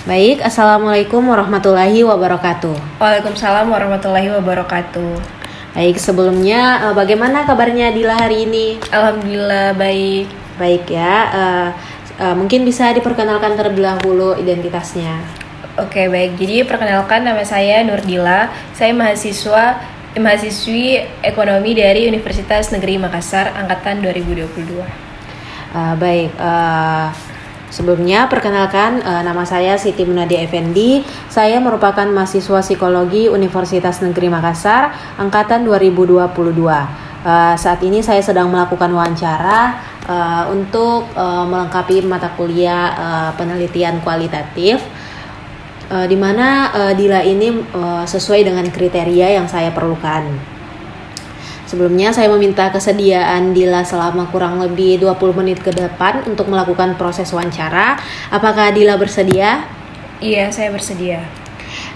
Baik, Assalamualaikum warahmatullahi wabarakatuh. Waalaikumsalam warahmatullahi wabarakatuh. Baik, sebelumnya bagaimana kabarnya Dila hari ini? Alhamdulillah baik. Baik ya, mungkin bisa diperkenalkan terlebih dahulu identitasnya. Oke baik, jadi perkenalkan nama saya Nurdila. Saya mahasiswi ekonomi dari Universitas Negeri Makassar angkatan 2022. Baik, sebelumnya perkenalkan nama saya Siti Munadia Effendi. Saya merupakan mahasiswa psikologi Universitas Negeri Makassar angkatan 2022. Saat ini saya sedang melakukan wawancara untuk melengkapi mata kuliah penelitian kualitatif, di mana Dila ini sesuai dengan kriteria yang saya perlukan. Sebelumnya saya meminta kesediaan Dila selama kurang lebih 20 menit ke depan untuk melakukan proses wawancara. Apakah Dila bersedia? Iya, saya bersedia.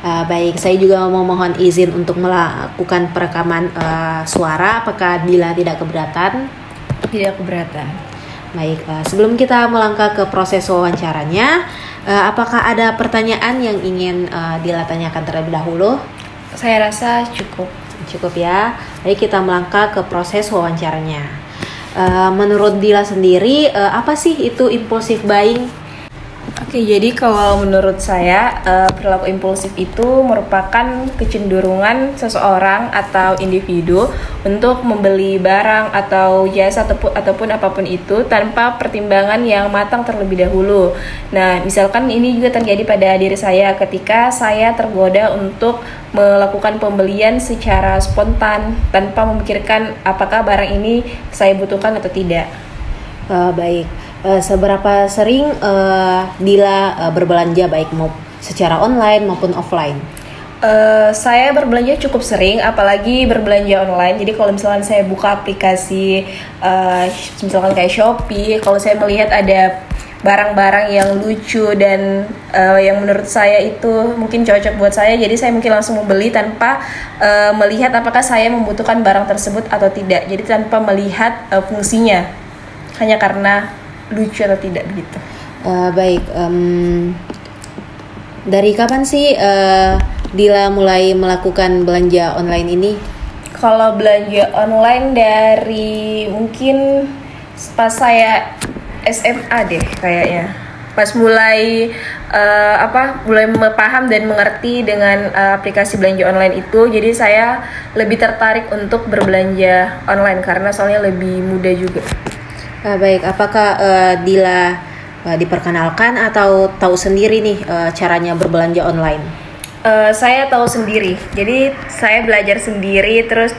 Baik, saya juga mohon izin untuk melakukan perekaman suara. Apakah Dila tidak keberatan? Tidak keberatan. Baik, sebelum kita melangkah ke proses wawancaranya, apakah ada pertanyaan yang ingin Dila tanyakan terlebih dahulu? Saya rasa cukup. Cukup ya. Baik, kita melangkah ke proses wawancaranya. Menurut Dila sendiri, apa sih itu impulsive buying? Oke, jadi kalau menurut saya perilaku impulsif itu merupakan kecenderungan seseorang atau individu untuk membeli barang atau jasa ataupun apapun itu tanpa pertimbangan yang matang terlebih dahulu. Nah, misalkan ini juga terjadi pada diri saya ketika saya tergoda untuk melakukan pembelian secara spontan tanpa memikirkan apakah barang ini saya butuhkan atau tidak. Baik, seberapa sering Dila berbelanja baik secara online maupun offline? Saya berbelanja cukup sering, apalagi berbelanja online. Jadi kalau misalkan saya buka aplikasi, misalkan kayak Shopee, kalau saya melihat ada barang-barang yang lucu dan yang menurut saya itu mungkin cocok buat saya, jadi saya mungkin langsung membeli tanpa melihat apakah saya membutuhkan barang tersebut atau tidak. Jadi tanpa melihat fungsinya, hanya karena lucu atau tidak begitu. Baik, dari kapan sih Dila mulai melakukan belanja online ini? Kalau belanja online dari mungkin pas saya SMA deh kayaknya. Pas mulai mulai paham dan mengerti dengan aplikasi belanja online itu, jadi saya lebih tertarik untuk berbelanja online karena soalnya lebih mudah juga. Baik, apakah Dila diperkenalkan atau tahu sendiri nih caranya berbelanja online? Saya tahu sendiri, jadi saya belajar sendiri terus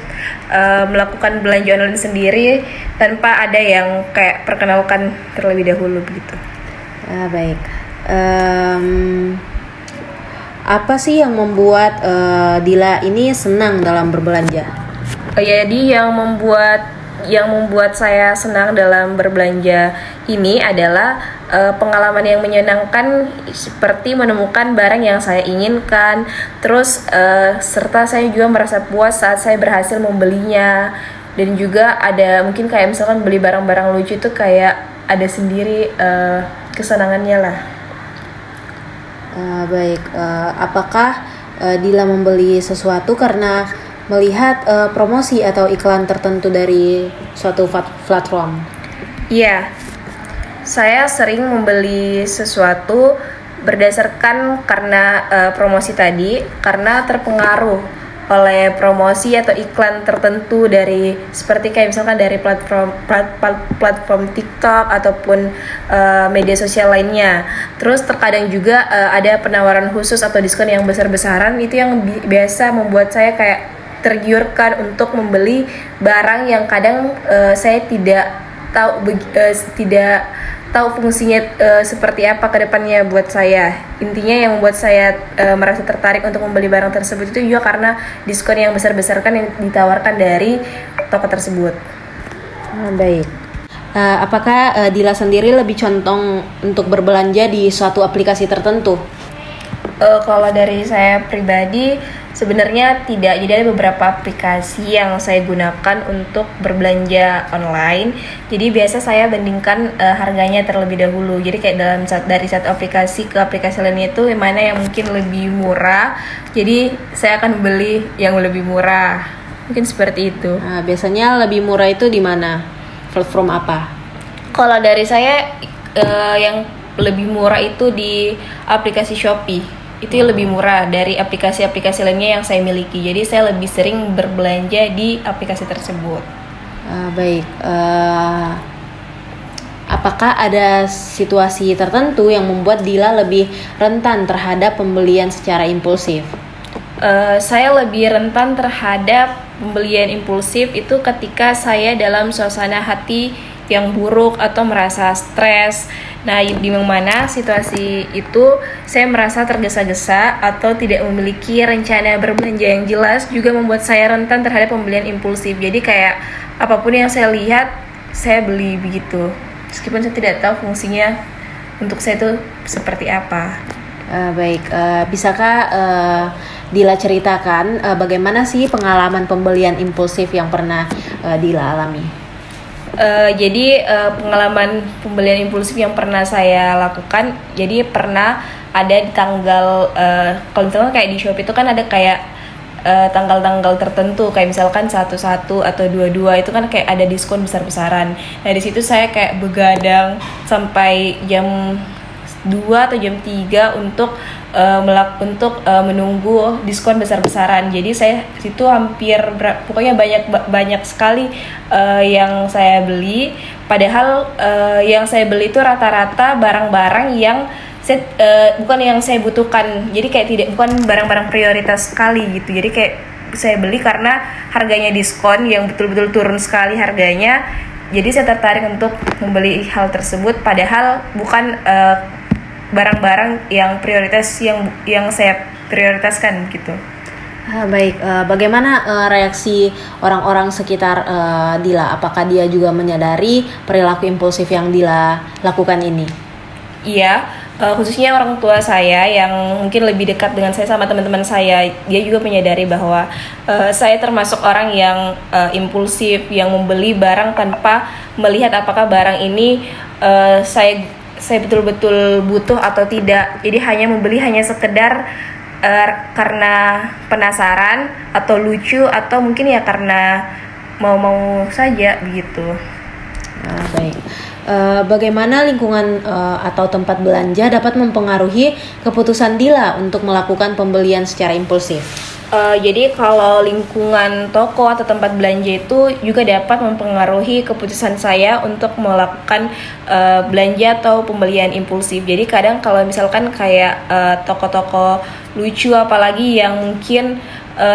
melakukan belanja online sendiri tanpa ada yang kayak perkenalkan terlebih dahulu begitu. Baik, apa sih yang membuat Dila ini senang dalam berbelanja? Jadi yang membuat saya senang dalam berbelanja ini adalah pengalaman yang menyenangkan, seperti menemukan barang yang saya inginkan, terus serta saya juga merasa puas saat saya berhasil membelinya. Dan juga ada mungkin kayak misalkan beli barang-barang lucu itu kayak ada sendiri kesenangannya lah. Baik, apakah Dila membeli sesuatu karena melihat promosi atau iklan tertentu dari suatu platform? Iya, saya sering membeli sesuatu berdasarkan karena promosi tadi, karena terpengaruh oleh promosi atau iklan tertentu dari seperti kayak misalkan dari platform TikTok ataupun media sosial lainnya. Terus terkadang juga ada penawaran khusus atau diskon yang besar-besaran, itu yang biasa membuat saya kayak tergiurkan untuk membeli barang yang kadang saya tidak tahu fungsinya seperti apa ke depannya buat saya. Intinya yang membuat saya merasa tertarik untuk membeli barang tersebut itu juga karena diskon yang besar-besarkan yang ditawarkan dari toko tersebut. Baik, apakah Dila sendiri lebih condong untuk berbelanja di suatu aplikasi tertentu? Kalau dari saya pribadi, Sebenarnya tidak, jadi ada beberapa aplikasi yang saya gunakan untuk berbelanja online. Jadi biasa saya bandingkan harganya terlebih dahulu. Jadi kayak dari satu aplikasi ke aplikasi lainnya itu mana yang mungkin lebih murah. Jadi saya akan beli yang lebih murah. Mungkin seperti itu. Nah, biasanya lebih murah itu di mana? Platform apa? Kalau dari saya yang lebih murah itu di aplikasi Shopee. Itu lebih murah dari aplikasi-aplikasi lainnya yang saya miliki. Jadi saya lebih sering berbelanja di aplikasi tersebut. Baik. Apakah ada situasi tertentu yang membuat Dila lebih rentan terhadap pembelian secara impulsif? Saya lebih rentan terhadap pembelian impulsif itu ketika saya dalam suasana hati yang buruk atau merasa stres. Nah, di mana situasi itu saya merasa tergesa-gesa atau tidak memiliki rencana berbelanja yang jelas juga membuat saya rentan terhadap pembelian impulsif. Jadi kayak apapun yang saya lihat, saya beli begitu. Meskipun saya tidak tahu fungsinya untuk saya itu seperti apa. Baik, bisakah Dila ceritakan bagaimana sih pengalaman pembelian impulsif yang pernah Dila alami? Jadi pengalaman pembelian impulsif yang pernah saya lakukan, jadi pernah ada di tanggal kalau misalkan kayak di Shopee itu kan ada kayak tanggal-tanggal tertentu, kayak misalkan 1/1 atau 22 itu kan kayak ada diskon besar-besaran. Nah di situ saya kayak begadang sampai jam 2 atau jam 3 untuk menunggu diskon besar-besaran. Jadi saya situ hampir pokoknya banyak sekali yang saya beli. Padahal yang saya beli itu rata-rata barang-barang yang bukan yang saya butuhkan. Jadi kayak bukan barang-barang prioritas sekali gitu. Jadi kayak saya beli karena harganya diskon yang betul-betul turun sekali harganya. Jadi saya tertarik untuk membeli hal tersebut. Padahal bukan barang-barang yang prioritas yang saya prioritaskan gitu. Baik, bagaimana reaksi orang-orang sekitar Dila? Apakah dia juga menyadari perilaku impulsif yang Dila lakukan ini? Iya, khususnya orang tua saya yang mungkin lebih dekat dengan saya sama teman-teman saya, dia juga menyadari bahwa saya termasuk orang yang impulsif, yang membeli barang tanpa melihat apakah barang ini saya betul-betul butuh atau tidak. Jadi hanya membeli hanya sekedar karena penasaran atau lucu atau mungkin ya karena mau saja begitu. Baik. Bagaimana lingkungan atau tempat belanja dapat mempengaruhi keputusan Dila untuk melakukan pembelian secara impulsif? Jadi kalau lingkungan toko atau tempat belanja itu juga dapat mempengaruhi keputusan saya untuk melakukan belanja atau pembelian impulsif. Jadi kadang kalau misalkan kayak toko-toko lucu apalagi yang mungkin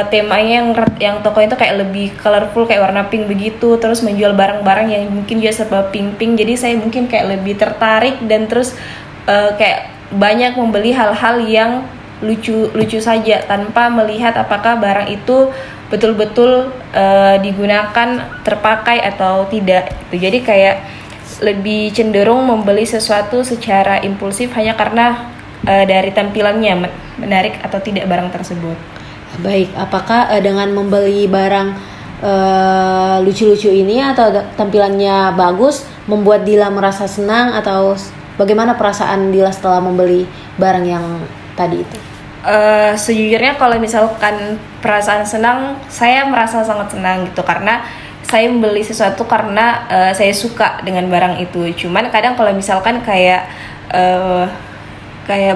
temanya yang toko itu kayak lebih colorful kayak warna pink begitu, terus menjual barang-barang yang mungkin juga serba pink-pink. Jadi saya mungkin kayak lebih tertarik dan terus kayak banyak membeli hal-hal yang lucu saja tanpa melihat apakah barang itu betul-betul digunakan, terpakai atau tidak. Jadi kayak lebih cenderung membeli sesuatu secara impulsif hanya karena dari tampilannya menarik atau tidak barang tersebut. Baik, apakah dengan membeli barang lucu-lucu ini atau tampilannya bagus membuat Dila merasa senang, atau bagaimana perasaan Dila setelah membeli barang yang tadi itu? Sejujurnya kalau misalkan perasaan senang, saya merasa sangat senang gitu karena saya membeli sesuatu karena saya suka dengan barang itu. Cuman kadang kalau misalkan kayak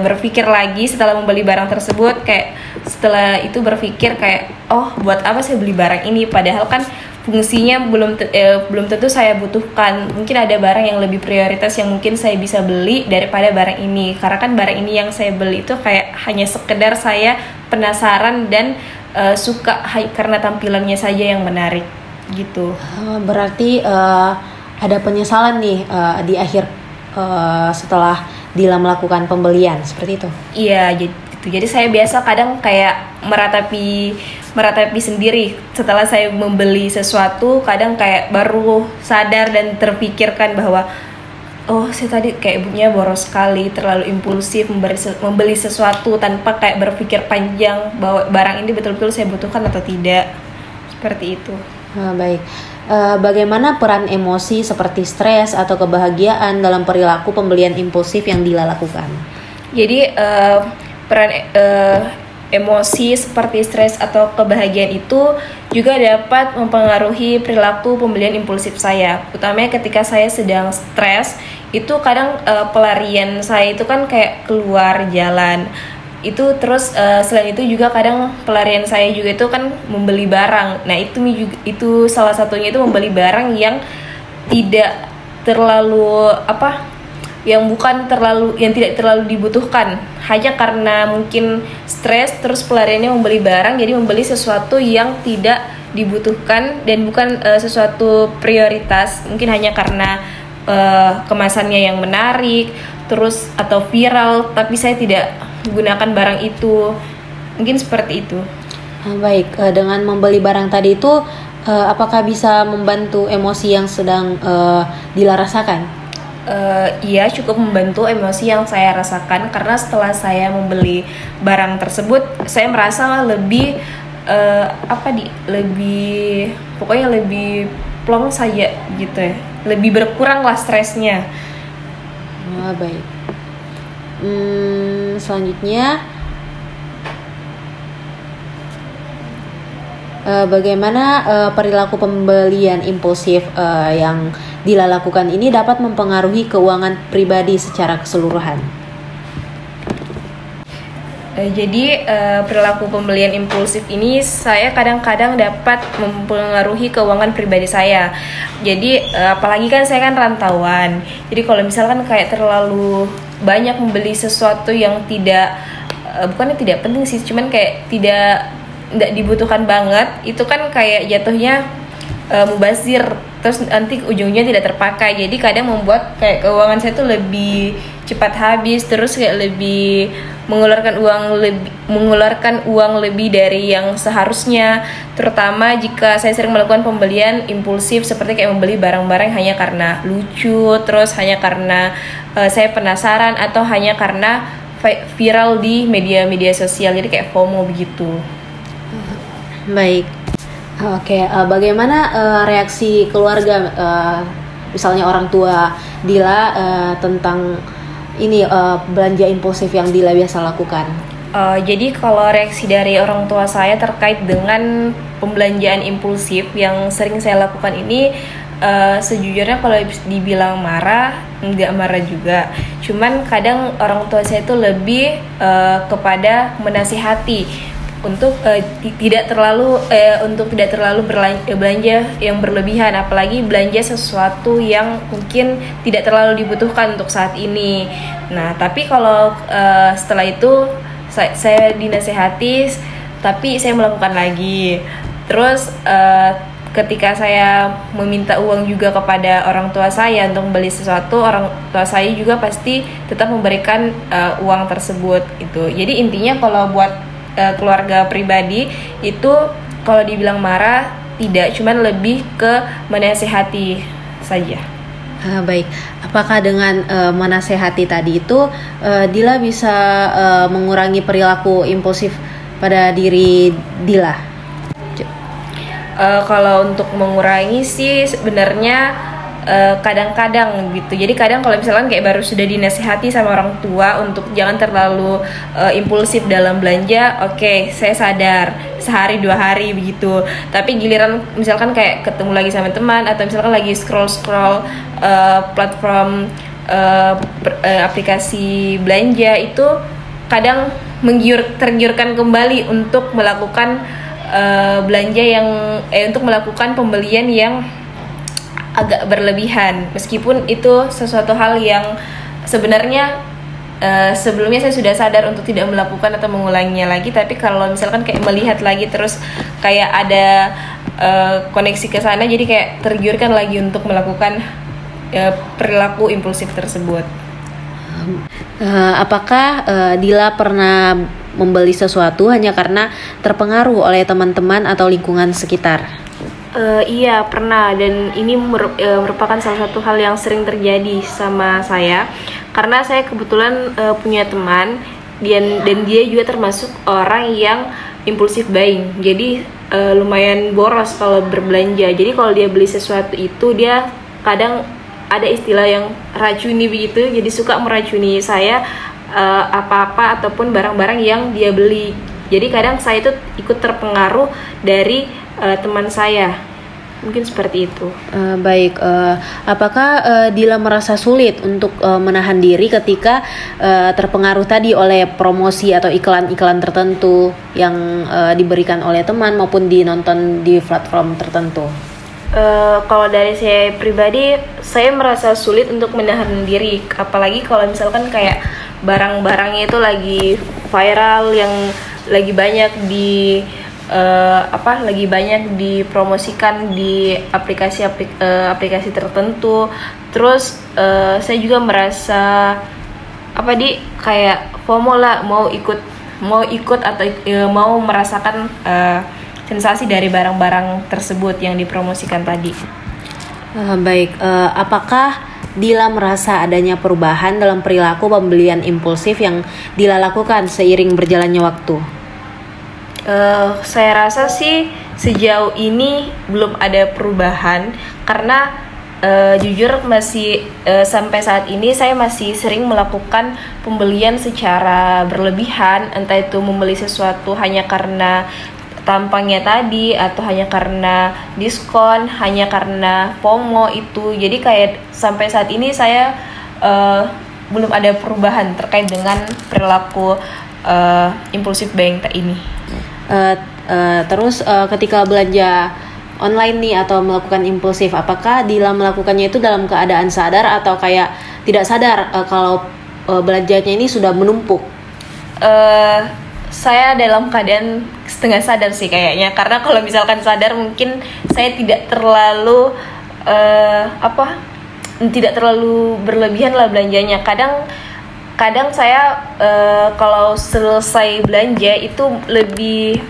berpikir lagi setelah membeli barang tersebut, kayak setelah itu berpikir kayak buat apa saya beli barang ini, padahal kan fungsinya belum tentu saya butuhkan. Mungkin ada barang yang lebih prioritas yang mungkin saya bisa beli daripada barang ini, karena kan barang ini yang saya beli itu kayak hanya sekedar saya penasaran dan suka karena tampilannya saja yang menarik gitu. Berarti ada penyesalan nih di akhir setelah Dila melakukan pembelian seperti itu? Iya, jadi saya biasa kadang kayak meratapi sendiri setelah saya membeli sesuatu. Kadang kayak baru sadar dan terpikirkan bahwa oh saya tadi kayak punya boros sekali, terlalu impulsif membeli sesuatu tanpa kayak berpikir panjang bahwa barang ini betul-betul saya butuhkan atau tidak, seperti itu. Baik. Bagaimana peran emosi seperti stres atau kebahagiaan dalam perilaku pembelian impulsif yang Dila lakukan? Jadi peran emosi seperti stres atau kebahagiaan itu juga dapat mempengaruhi perilaku pembelian impulsif saya. Utamanya ketika saya sedang stres, itu kadang pelarian saya itu kan kayak keluar jalan. Itu terus selain itu juga kadang pelarian saya juga itu kan membeli barang. Nah, itu salah satunya itu membeli barang yang tidak terlalu yang tidak terlalu dibutuhkan, hanya karena mungkin stres terus pelariannya membeli barang, jadi membeli sesuatu yang tidak dibutuhkan dan bukan sesuatu prioritas, mungkin hanya karena kemasannya yang menarik terus atau viral, tapi saya tidak gunakan barang itu, mungkin seperti itu. Baik, dengan membeli barang tadi itu apakah bisa membantu emosi yang sedang Dila rasakan? Iya, cukup membantu emosi yang saya rasakan, karena setelah saya membeli barang tersebut saya merasa lebih lebih plong saja gitu ya, lebih berkurang lah stresnya. Baik. Selanjutnya bagaimana perilaku pembelian impulsif yang Dila lakukan ini dapat mempengaruhi keuangan pribadi secara keseluruhan? Jadi perilaku pembelian impulsif ini saya kadang-kadang dapat mempengaruhi keuangan pribadi saya. Jadi apalagi kan saya kan rantauan. Jadi kalau misalkan kayak terlalu banyak membeli sesuatu yang bukannya tidak penting sih, cuman kayak tidak dibutuhkan banget, itu kan kayak jatuhnya mubazir, terus nanti ujungnya tidak terpakai. Jadi kadang membuat kayak keuangan saya tuh lebih cepat habis, terus kayak lebih mengeluarkan uang lebih dari yang seharusnya, terutama jika saya sering melakukan pembelian impulsif seperti kayak membeli barang-barang hanya karena lucu, terus hanya karena saya penasaran, atau hanya karena viral di media-media sosial, jadi kayak FOMO begitu. Baik. Oke, bagaimana reaksi keluarga, misalnya orang tua Dila tentang ini belanja impulsif yang Dila biasa lakukan? Jadi kalau reaksi dari orang tua saya terkait dengan pembelanjaan impulsif yang sering saya lakukan ini, sejujurnya kalau dibilang marah, nggak marah juga. Cuman kadang orang tua saya itu lebih kepada menasihati untuk tidak terlalu belanja yang berlebihan, apalagi belanja sesuatu yang mungkin tidak terlalu dibutuhkan untuk saat ini. Nah, tapi kalau setelah itu saya dinasehati, tapi saya melakukan lagi. Terus ketika saya meminta uang juga kepada orang tua saya untuk membeli sesuatu, orang tua saya juga pasti tetap memberikan uang tersebut gitu. Jadi intinya kalau buat keluarga pribadi itu kalau dibilang marah tidak, cuman lebih ke menasehati saja. Baik, apakah dengan menasehati tadi itu Dila bisa mengurangi perilaku impulsif pada diri Dila? Kalau untuk mengurangi sih sebenarnya kadang-kadang gitu. Jadi kadang kalau misalkan kayak baru sudah dinasihati sama orang tua untuk jangan terlalu impulsif dalam belanja, oke, saya sadar sehari 2 hari begitu. Tapi giliran misalkan kayak ketemu lagi sama teman, atau misalkan lagi scroll platform aplikasi belanja, itu kadang tergiurkan kembali untuk melakukan belanja untuk melakukan pembelian yang agak berlebihan, meskipun itu sesuatu hal yang sebenarnya sebelumnya saya sudah sadar untuk tidak melakukan atau mengulanginya lagi. Tapi kalau misalkan kayak melihat lagi terus kayak ada koneksi ke sana, jadi kayak tergiurkan lagi untuk melakukan perilaku impulsif tersebut. Apakah Dila pernah membeli sesuatu hanya karena terpengaruh oleh teman-teman atau lingkungan sekitar? Iya pernah, dan ini merupakan salah satu hal yang sering terjadi sama saya karena saya kebetulan punya teman dan dia juga termasuk orang yang impulsif buying, jadi lumayan boros kalau berbelanja. Jadi kalau dia beli sesuatu itu dia kadang ada istilah yang racuni begitu, jadi suka meracuni saya apa-apa ataupun barang-barang yang dia beli. Jadi kadang saya itu ikut terpengaruh dari teman saya, mungkin seperti itu. Baik, apakah Dila merasa sulit untuk menahan diri ketika terpengaruh tadi oleh promosi atau iklan-iklan tertentu yang diberikan oleh teman maupun dinonton di platform tertentu? Kalau dari saya pribadi, saya merasa sulit untuk menahan diri, apalagi kalau misalkan kayak barang-barangnya itu lagi viral, yang lagi banyak lagi banyak dipromosikan di aplikasi tertentu. Terus saya juga merasa kayak FOMO lah, mau ikut atau mau merasakan sensasi dari barang-barang tersebut yang dipromosikan tadi. Baik, apakah Dila merasa adanya perubahan dalam perilaku pembelian impulsif yang Dila lakukan seiring berjalannya waktu? Saya rasa sih sejauh ini belum ada perubahan karena jujur masih sampai saat ini saya masih sering melakukan pembelian secara berlebihan, entah itu membeli sesuatu hanya karena tampangnya tadi atau hanya karena diskon, hanya karena FOMO itu. Jadi kayak sampai saat ini saya belum ada perubahan terkait dengan perilaku impulsif buying ini. Terus ketika belanja online nih atau melakukan impulsif, apakah Dila melakukannya itu dalam keadaan sadar atau kayak tidak sadar kalau belanjanya ini sudah menumpuk? Saya dalam keadaan setengah sadar sih kayaknya, karena kalau misalkan sadar mungkin saya tidak terlalu tidak terlalu berlebihan lah belanjanya. Kadang saya kalau selesai belanja itu lebih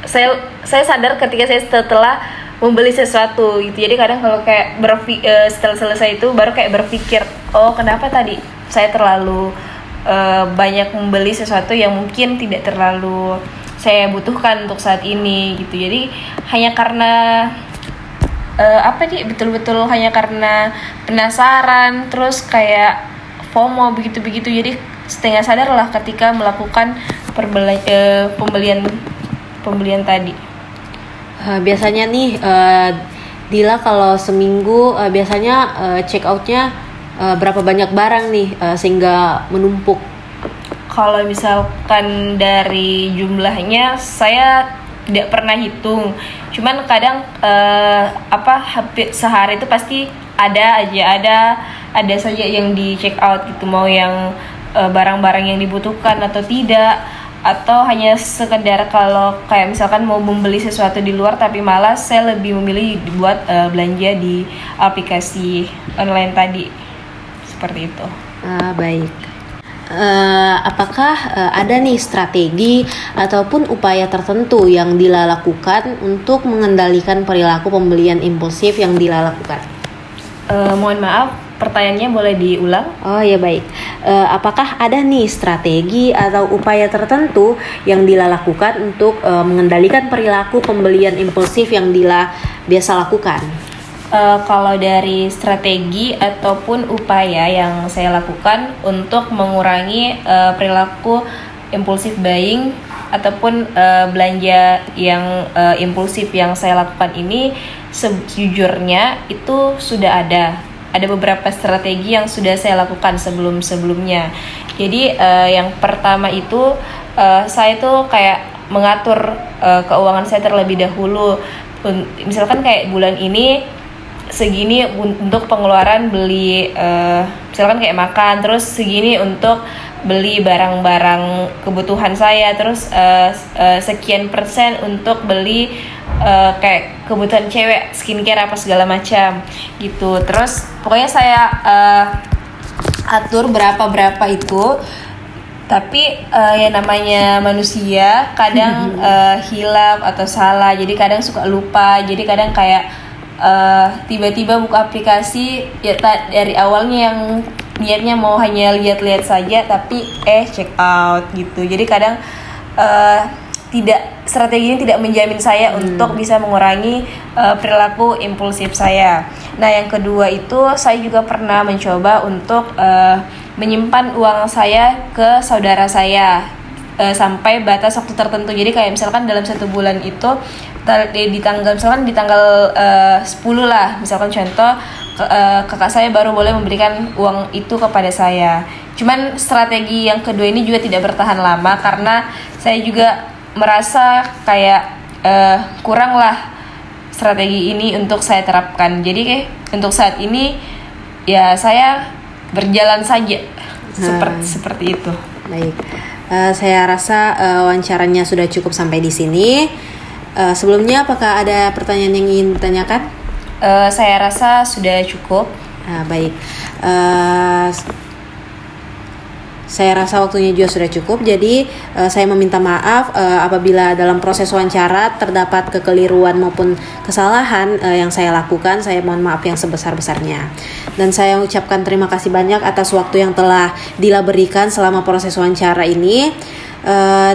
saya sadar ketika saya setelah membeli sesuatu gitu. Jadi kadang kalau kayak setelah selesai itu baru kayak berpikir, oh kenapa tadi saya terlalu banyak membeli sesuatu yang mungkin tidak terlalu saya butuhkan untuk saat ini gitu. Jadi hanya karena betul-betul hanya karena penasaran, terus kayak FOMO begitu-begitu. Jadi setengah sadar lah ketika melakukan pembelian tadi. Biasanya nih Dila kalau seminggu biasanya check outnya berapa banyak barang nih sehingga menumpuk? Kalau misalkan dari jumlahnya saya tidak pernah hitung, cuman kadang hampir sehari itu pasti ada saja yang di check out gitu, mau yang barang-barang yang dibutuhkan atau tidak, atau hanya sekedar kalau kayak misalkan mau membeli sesuatu di luar tapi malas, saya lebih memilih buat belanja di aplikasi online tadi. Seperti itu. Baik. Apakah ada nih strategi ataupun upaya tertentu yang Dila lakukan untuk mengendalikan perilaku pembelian impulsif yang Dila lakukan? Mohon maaf, pertanyaannya boleh diulang? Oh ya baik. Apakah ada nih strategi atau upaya tertentu yang Dila lakukan untuk mengendalikan perilaku pembelian impulsif yang Dila biasa lakukan? Kalau dari strategi ataupun upaya yang saya lakukan untuk mengurangi perilaku impulsif buying ataupun belanja yang impulsif yang saya lakukan ini, sejujurnya itu sudah ada beberapa strategi yang sudah saya lakukan sebelumnya. Jadi yang pertama itu saya tuh kayak mengatur keuangan saya terlebih dahulu. Misalkan kayak bulan ini segini untuk pengeluaran beli misalkan kayak makan, terus segini untuk beli barang-barang kebutuhan saya, terus sekian persen untuk beli kayak kebutuhan cewek, skincare apa segala macam gitu. Terus pokoknya saya atur berapa itu Tapi ya namanya manusia kadang hilaf atau salah, jadi kadang suka lupa, jadi kadang kayak tiba-tiba buka aplikasi ya dari awalnya yang niatnya mau hanya lihat-lihat saja, tapi check out gitu. Jadi kadang strategi ini tidak menjamin saya untuk bisa mengurangi perilaku impulsif saya. Nah, yang kedua itu saya juga pernah mencoba untuk menyimpan uang saya ke saudara saya sampai batas waktu tertentu. Jadi kayak misalkan dalam 1 bulan itu di tanggal 10 lah, misalkan contoh kakak saya baru boleh memberikan uang itu kepada saya. Cuman strategi yang kedua ini juga tidak bertahan lama karena saya juga merasa kayak kurang lah strategi ini untuk saya terapkan. Jadi untuk saat ini ya saya berjalan saja seperti itu. Baik, saya rasa wawancaranya sudah cukup sampai di sini. Sebelumnya apakah ada pertanyaan yang ingin ditanyakan? Saya rasa sudah cukup. Baik, saya rasa waktunya juga sudah cukup. Jadi saya meminta maaf apabila dalam proses wawancara terdapat kekeliruan maupun kesalahan yang saya lakukan. Saya mohon maaf yang sebesar-besarnya. Dan saya ucapkan terima kasih banyak atas waktu yang telah Dila berikan selama proses wawancara ini.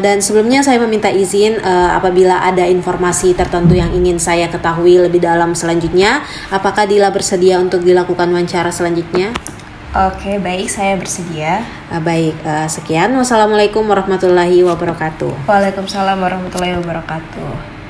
Dan sebelumnya saya meminta izin apabila ada informasi tertentu yang ingin saya ketahui lebih dalam selanjutnya. Apakah Dila bersedia untuk dilakukan wawancara selanjutnya? Oke, baik, saya bersedia. Baik, sekian. Wassalamualaikum warahmatullahi wabarakatuh. Waalaikumsalam warahmatullahi wabarakatuh.